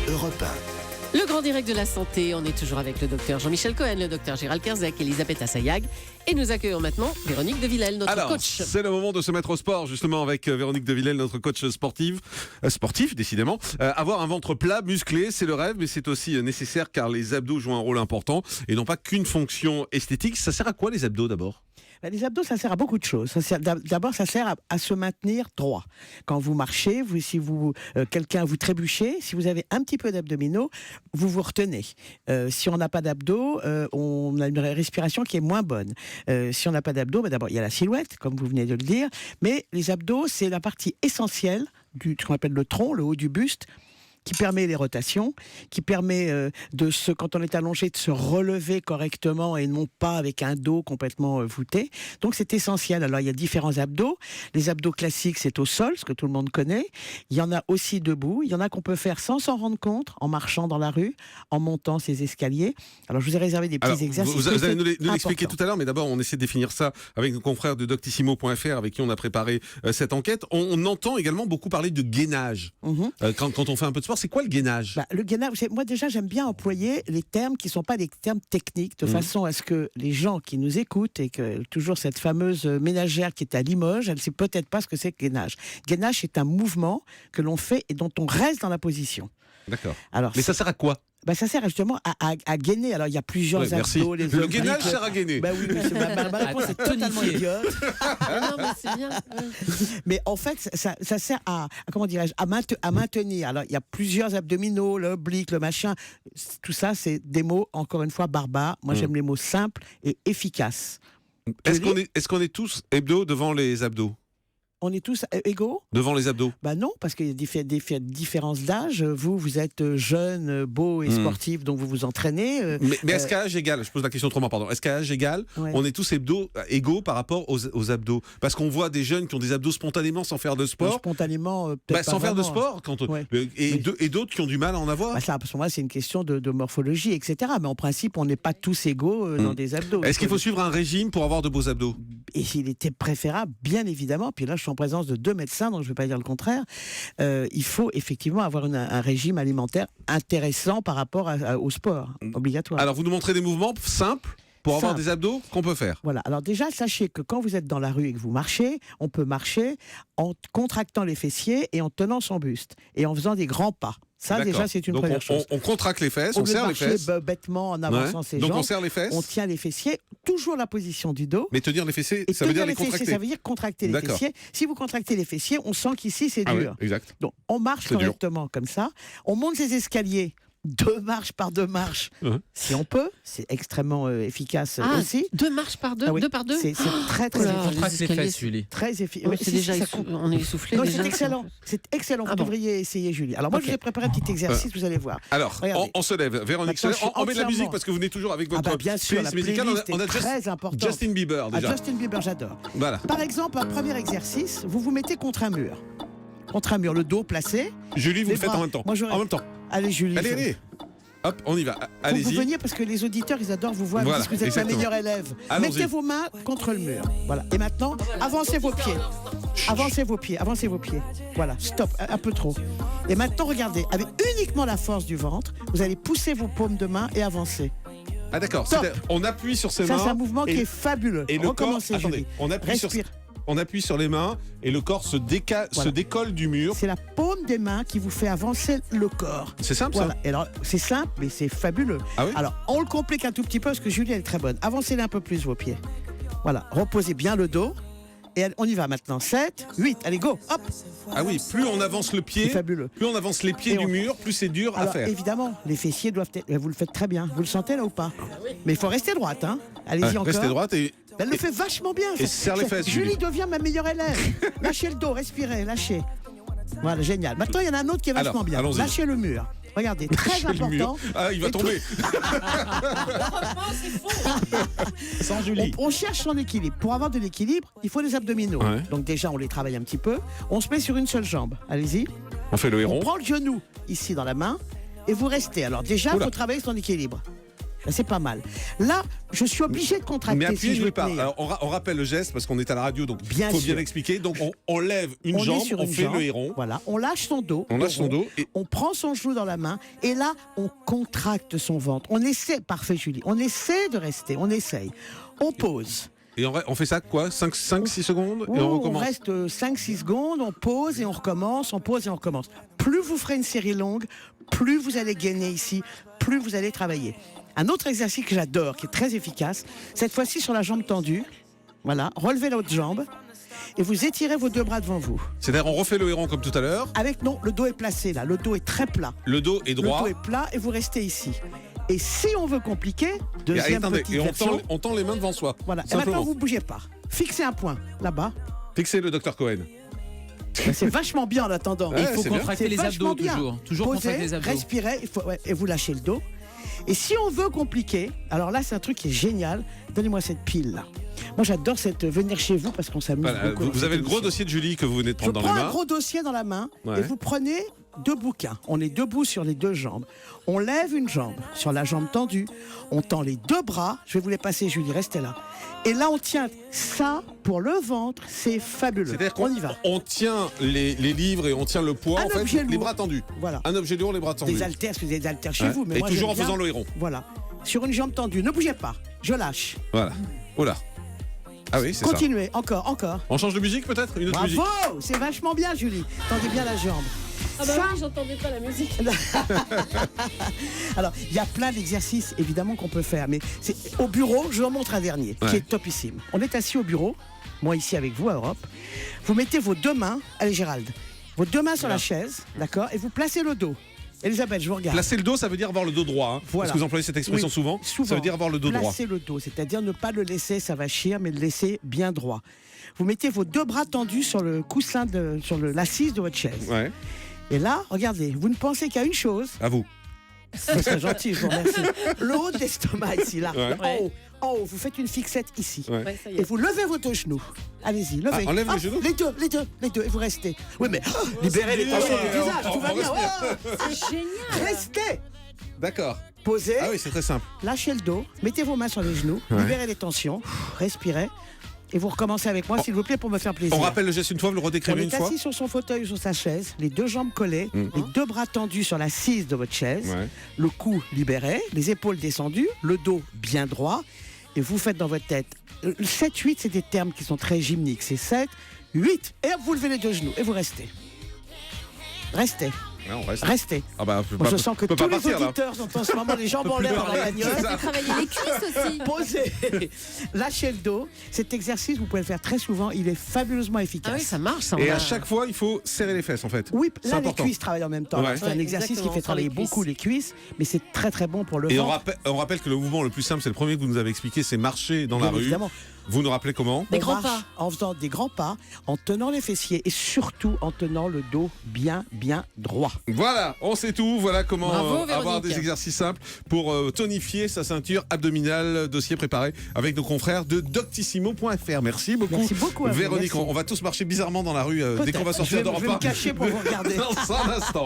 Europe 1. Le grand direct de la santé, on est toujours avec le docteur Jean-Michel Cohen, le docteur Gérald Kerzek, Elisabeth Assayag. Et nous accueillons maintenant Véronique de Villèle, notre coach. C'est le moment de se mettre au sport, justement, avec Véronique de Villèle, notre coach sportif, décidément. Avoir un ventre plat, musclé, c'est le rêve, mais c'est aussi nécessaire car les abdos jouent un rôle important et non pas qu'une fonction esthétique. Ça sert à quoi les abdos d'abord ? Les abdos, ça sert à beaucoup de choses. D'abord, ça sert à se maintenir droit. Quand vous marchez, si quelqu'un vous trébuchez, si vous avez un petit peu d'abdominaux, vous vous retenez. Si on n'a pas d'abdos, on a une respiration qui est moins bonne. Si on n'a pas d'abdos, d'abord, il y a la silhouette, comme vous venez de le dire, mais les abdos, c'est la partie essentielle ce qu'on appelle le tronc, le haut du buste, qui permet les rotations, qui permet quand on est allongé, de se relever correctement et non pas avec un dos complètement voûté. Donc c'est essentiel. Alors il y a différents abdos. Les abdos classiques, c'est au sol, ce que tout le monde connaît. Il y en a aussi debout. Il y en a qu'on peut faire sans s'en rendre compte, en marchant dans la rue, en montant ces escaliers. Alors je vous ai réservé des petits exercices. Vous allez nous l'expliquer tout à l'heure, mais d'abord on essaie de définir ça avec nos confrères de Doctissimo.fr avec qui on a préparé cette enquête. On entend également beaucoup parler de gainage. Quand on fait un peu de sport, c'est quoi le gainage ? Le gainage, moi déjà j'aime bien employer les termes qui ne sont pas des termes techniques, de façon à ce que les gens qui nous écoutent, et que toujours cette fameuse ménagère qui est à Limoges, elle ne sait peut-être pas ce que c'est que gainage. Gainage, c'est un mouvement que l'on fait et dont on reste dans la position. D'accord. Mais ça sert à quoi ? Ça sert justement à gainer. Alors il y a plusieurs abdos. Le gainage sert à gainer. Oui, ma réponse est totalement idiote. Non, mais c'est bien. Mais en fait, ça sert à maintenir. Alors il y a plusieurs abdominaux, l'oblique, le machin. Tout ça, c'est des mots, encore une fois, barbares. Moi, j'aime les mots simples et efficaces. Est-ce qu'on est tous hebdo devant les abdos ? On est tous égaux ? Devant les abdos ? Non, parce qu'il y a des différences d'âge. Vous êtes jeune, beau et sportif, donc vous vous entraînez. Mais est-ce qu'à âge égal, je pose la question autrement, pardon, est-ce qu'à âge égal, on est tous égaux par rapport aux abdos ? Parce qu'on voit des jeunes qui ont des abdos spontanément sans faire de sport. Spontanément, peut-être sans pas faire de vraiment. sport, et d'autres qui ont du mal à en avoir. Ça, pour moi, c'est une question de morphologie, etc. Mais en principe, on n'est pas tous égaux dans des abdos. Est-ce qu'il faut suivre un régime pour avoir de beaux abdos ? Et s'il était préférable, bien évidemment, puis là je suis en présence de 2 médecins, donc je ne vais pas dire le contraire, il faut effectivement avoir un régime alimentaire intéressant par rapport au sport, obligatoire. Alors vous nous montrez des mouvements simples pour avoir des abdos qu'on peut faire. Voilà, alors déjà sachez que quand vous êtes dans la rue et que vous marchez, on peut marcher en contractant les fessiers et en tenant son buste, et en faisant des grands pas. Ça, d'accord. Déjà, c'est une première chose. On contracte les fesses, on serre les fesses. Bêtement en avançant ses jambes. Donc on serre les fesses. On tient les fessiers, toujours la position du dos. Mais tenir les fessiers, ça veut dire les contracter. Ça veut dire contracter les fessiers. Si vous contractez les fessiers, on sent qu'ici c'est dur. Oui, exact. Donc on marche correctement comme ça. On monte ces escaliers 2 marches par 2 marches, si on peut. C'est extrêmement efficace aussi. 2 marches par 2, 2 par 2. C'est très très efficace. Contracte les fesses, Julie. Très efficace. C'est déjà on est essoufflé. Non, c'est excellent. C'est excellent. Vous devriez essayer, Julie. Alors moi, je vous ai préparé un petit exercice. Vous allez voir. Alors, on se lève. Véronique se lève. On met de la musique parce que vous venez toujours avec votre playlist musicale. On a très important. Justin Bieber déjà. Justin Bieber, j'adore. Voilà. Par exemple, un premier exercice, vous vous mettez contre un mur. Contre un mur, le dos placé. Julie, vous le faites en même temps. En même temps. Allez, Julie. Allez. Hop, on y va. Allez-y. Vous veniez parce que les auditeurs, ils adorent vous voir. Ils disent que vous êtes la meilleure élève. Allons-y. Mettez vos mains contre le mur. Voilà. Et maintenant, avancez vos pieds. Avancez vos pieds. Voilà. Stop. Un peu trop. Et maintenant, regardez. Avec uniquement la force du ventre, vous allez pousser vos paumes de main et avancer. Ah d'accord. On appuie sur ses mains. Ça, c'est un mouvement qui est fabuleux. Et le corps. Attendez. On appuie sur les mains et le corps se décolle du mur. C'est la paume des mains qui vous fait avancer le corps. C'est simple, ça. Et alors, c'est simple, mais c'est fabuleux. Ah oui. Alors, on le complique un tout petit peu parce que Julie, elle est très bonne. Avancez-les un peu plus vos pieds. Voilà, reposez bien le dos. Et on y va maintenant. 7, 8, allez, go, hop. Ah oui, plus on avance le pied, plus on avance les pieds du mur, plus c'est dur à faire. Évidemment, les fessiers doivent être... Vous le faites très bien. Vous le sentez là ou pas? Mais il faut rester droite, hein. Allez-y encore. Restez droite et... Elle le fait vachement bien. Et serre les fesses, Julie devient ma meilleure élève. Lâchez le dos, respirez, lâchez. Voilà, génial. Maintenant, il y en a un autre qui est vachement bien. Allons-y. Lâchez le mur. Regardez, très important. Ah, il va tomber. Sans Julie. On cherche son équilibre. Pour avoir de l'équilibre, il faut des abdominaux. Ouais. Donc déjà, on les travaille un petit peu. On se met sur une seule jambe. Allez-y. On fait le héron. On prend le genou ici dans la main et vous restez. Alors déjà, il faut travailler son équilibre. C'est pas mal. Là, je suis obligé de contracter. Mais appuyez si je veux nulle part. tenir. Alors, on rappelle le geste parce qu'on est à la radio, donc il Bien faut sûr. bien l'expliquer. Donc on lève une On est jambe, sur on une fait jambe, le héron. Voilà, on lâche son dos. On lâche son dos et On prend son genou dans la main et là, on contracte son ventre. On essaie, parfait Julie, on essaie de rester, on essaye. On pose. on fait ça quoi 5-6 secondes et Oh, on recommence. reste 5-6 secondes, on pose et on recommence, on pose et on recommence. Plus vous ferez une série longue, plus vous allez gagner ici, plus vous allez travailler. Un autre exercice que j'adore, qui est très efficace, cette fois-ci sur la jambe tendue. Voilà, relevez l'autre jambe et vous étirez vos deux bras devant vous. C'est-à-dire on refait le héron comme tout à l'heure. Avec, non, le dos est placé là, le dos est très plat. Le dos est droit. Le dos est plat et vous restez ici. Et si on veut compliquer, Et, deuxième attendez, petite et version. on tend les mains devant soi. Voilà. Et Simplement. maintenant, vous ne bougez pas. Fixez un point là-bas. Fixez le docteur Cohen. C'est vachement bien en attendant. Ouais, Il faut c'est bien. contracter C'est les vachement abdos bien. toujours contracter les Posez, abdos. respirez, et vous lâchez le dos. Et si on veut compliquer, alors là c'est un truc qui est génial, donnez-moi cette pile là. Moi j'adore venir chez vous parce qu'on s'amuse Voilà, beaucoup. vous dans avez cette le gros émission. dossier de Julie que vous venez de Je prendre dans prends les un mains. gros dossier dans la main Ouais. et vous prenez 2 bouquins. On est debout sur les 2 jambes. On lève une jambe sur la jambe tendue. On tend les 2 bras. Je vais vous les passer, Julie, restez là. Et là, on tient ça pour le ventre. C'est fabuleux. C'est-à-dire On y va. on tient les livres et on tient le poids, Un en fait, objet les lourd. bras tendus. Voilà. Un objet lourd, les bras tendus. Des haltères, parce que vous avez des haltères chez Ouais. vous. Mais Et moi, toujours en j'aime bien. faisant le héron. Voilà. Sur une jambe tendue. Ne bougez pas. Je lâche. Voilà. Oh là. Ah oui, c'est ça. Continuez. Encore. On change de musique peut-être? Une autre musique? Bravo. C'est vachement bien, Julie. Tendez bien la jambe. Ah bah Ça- oui, j'entendais pas la musique. Alors, il y a plein d'exercices, évidemment, qu'on peut faire. Mais c'est au bureau, je vous en montre un dernier, qui Ouais. est topissime. On est assis au bureau, moi ici avec vous à Europe. Vous mettez vos 2 mains, allez Gérald, vos 2 mains sur la chaise, d'accord, et vous placez le dos. Elisabeth, je vous regarde. Placer le dos, ça veut dire avoir le dos droit. Hein. Voilà. Parce que vous employez cette expression Oui, souvent. Ça veut dire avoir le dos droit. Placer le dos, c'est-à-dire ne pas le laisser s'avachir, mais le laisser bien droit. Vous mettez vos 2 bras tendus sur le coussin, l'assise de votre chaise. Ouais. Et là, regardez, vous ne pensez qu'à une chose. À vous. C'est gentil, je vous remercie. Le haut de l'estomac ici, là. Ouais. En haut, vous faites une fixette ici. Ouais. Ouais, ça y Et est. vous levez vos 2 genoux. Allez-y, levez. Ah, on lève les Hop, genoux les deux, et vous restez. Oui, mais libérez les tensions du visage, tout va bien. C'est génial. Restez. D'accord. Posez, Ah oui, c'est très simple. lâchez le dos, mettez vos mains sur les genoux, Ouais. libérez les tensions, respirez. Et vous recommencez avec moi, s'il vous plaît, pour me faire plaisir. On rappelle le geste une fois, vous le On redécrivez une est fois. assis sur son fauteuil ou sur sa chaise, les 2 jambes collées, les 2 bras tendus sur l'assise de votre chaise, Ouais. le cou libéré, les épaules descendues, le dos bien droit, et vous faites dans votre tête. 7, 8, c'est des termes qui sont très gymniques. C'est 7, 8, et hop, vous levez les 2 genoux, et vous restez. Restez, Ouais, on reste. restez. Ah bah, on peut Bon, pas- je sens que on peut tous pas les partir, là. auditeurs sont en ce moment les jambes en l'air dans la bagnole. C'est ça. Travailler les cuisses aussi. Posez, lâchez le dos. Cet exercice, vous pouvez le faire très souvent. Il est fabuleusement Ah efficace. oui, ça marche. Ça, on Et a- à chaque fois, il faut serrer les fesses en fait. Oui, C'est là, les important. cuisses travaillent en même temps. Ouais. C'est un Ouais, exercice qui exactement, fait sur travailler les cuisses. beaucoup les cuisses, mais c'est très très bon pour le Et ventre. on rappelle que le mouvement le plus simple, c'est le premier que vous nous avez expliqué, c'est marcher dans la Bien rue. évidemment. Vous nous rappelez comment? Des On grands marche en faisant des grands pas, en tenant les fessiers et surtout en tenant le dos bien droit. Voilà, on sait tout. Voilà comment Bravo, avoir Véronique. des exercices simples pour tonifier sa ceinture abdominale. Dossier préparé avec nos confrères de doctissimo.fr. Merci beaucoup, Merci beaucoup à vous, Véronique. merci. On va tous marcher bizarrement dans la rue dès Peut-être. qu'on va Je sortir vais d'Europe me 1. cacher pour vous regarder. Dans un instant.